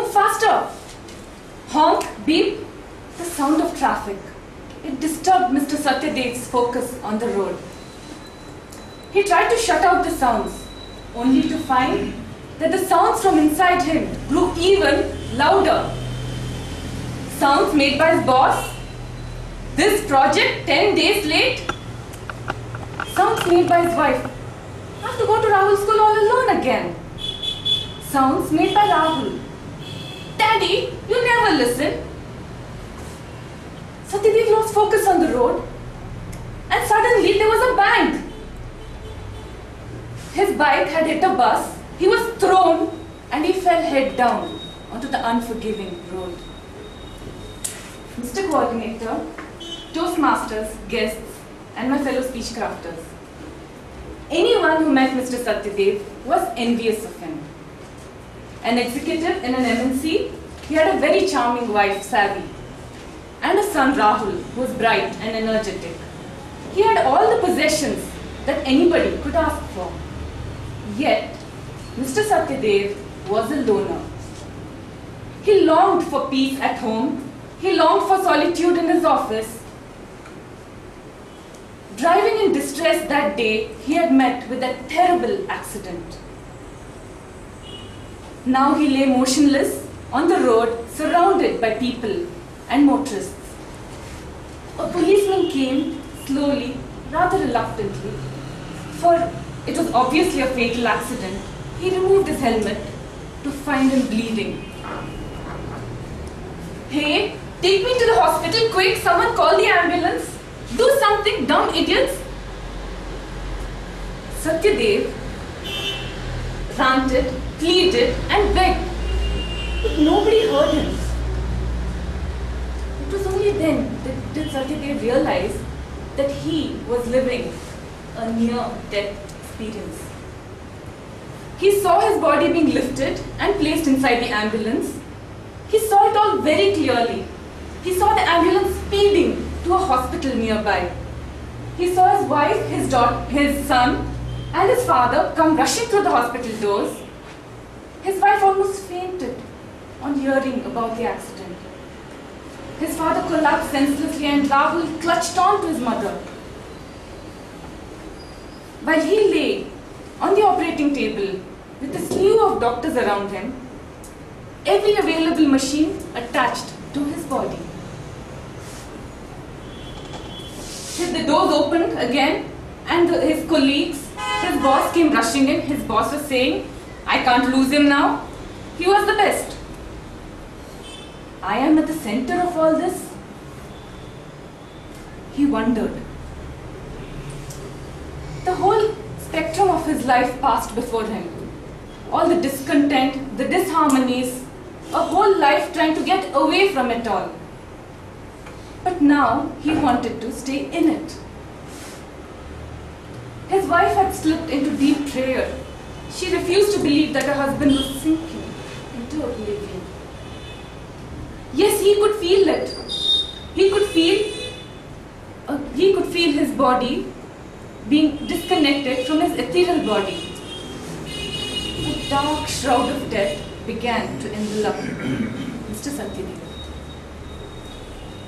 Move faster! Honk, beep, the sound of traffic. It disturbed Mr. Satyadev's focus on the road. He tried to shut out the sounds, only to find that the sounds from inside him grew even louder. Sounds made by his boss. This project 10 days late. Sounds made by his wife. I have to go to Rahul's school all alone again. Sounds made by Rahul. Daddy, you never listen. Satyadev lost focus on the road, and suddenly there was a bang. His bike had hit a bus. He was thrown and he fell head down onto the unforgiving road. Mr. Coordinator, Toastmasters, guests, and my fellow speechcrafters. Anyone who met Mr. Satyadev was envious of him. An executive in an MNC, he had a very charming wife, Savvy, and a son, Rahul, who was bright and energetic. He had all the possessions that anybody could ask for. Yet, Mr. Satyadev was a loner. He longed for peace at home. He longed for solitude in his office. Driving in distress that day, he had met with a terrible accident. Now he lay motionless on the road, surrounded by people and motorists. A policeman came slowly, rather reluctantly, for it was obviously a fatal accident. He removed his helmet to find him bleeding. Hey, take me to the hospital, quick! Someone call the ambulance! Do something, dumb idiots! Satyadev ranted, pleaded, and begged, but nobody heard him. It was only then that did Satyadev realize that he was living a near-death experience. He saw his body being lifted and placed inside the ambulance. He saw it all very clearly. He saw the ambulance speeding to a hospital nearby. He saw his wife, his daughter, his son, and his father come rushing through the hospital doors. His wife almost fainted on hearing about the accident. His father collapsed senselessly and Rahul clutched on to his mother. While he lay on the operating table with a slew of doctors around him, every available machine attached to his body. The doors opened again and his colleagues, his boss came rushing in. His boss was saying, I can't lose him now. He was the best. I am at the center of all this. He wondered. The whole spectrum of his life passed before him. All the discontent, the disharmonies, a whole life trying to get away from it all. But now he wanted to stay in it. His wife had slipped into deep prayer. She refused to believe that her husband was sinking into oblivion. Yes, he could feel it. He could feel his body being disconnected from his ethereal body. A dark shroud of death began to envelop Mr. Satyadev.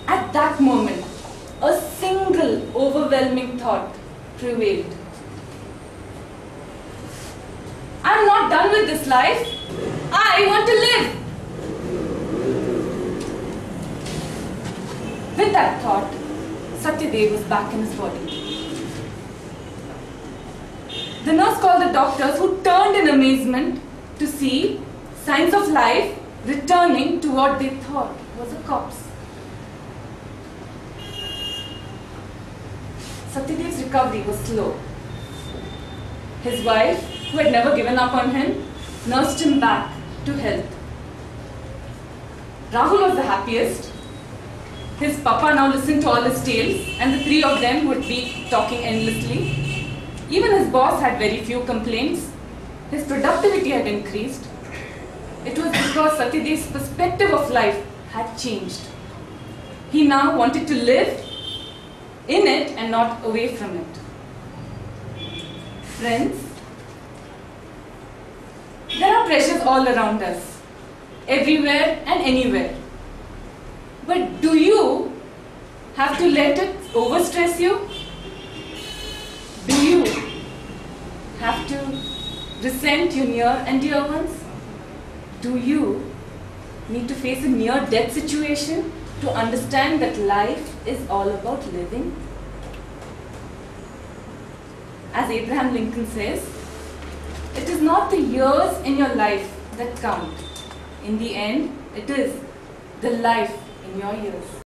At that moment, a single overwhelming thought prevailed. I'm not done with this life. I want to live. With that thought, Satyadev was back in his body. The nurse called the doctors, who turned in amazement to see signs of life returning to what they thought was a corpse. Satyadev's recovery was slow. His wife, who had never given up on him, nursed him back to health. Rahul was the happiest. His papa now listened to all his tales, and the three of them would be talking endlessly. Even his boss had very few complaints. His productivity had increased. It was because Satyadev's perspective of life had changed. He now wanted to live in it and not away from it. Friends, there are pressures all around us. everywhere and anywhere. But do you have to let it overstress you? Do you have to resent your near and dear ones? Do you need to face a near-death situation to understand that life is all about living? As Abraham Lincoln says, it is not the years in your life that count. In the end, it is the life in your years.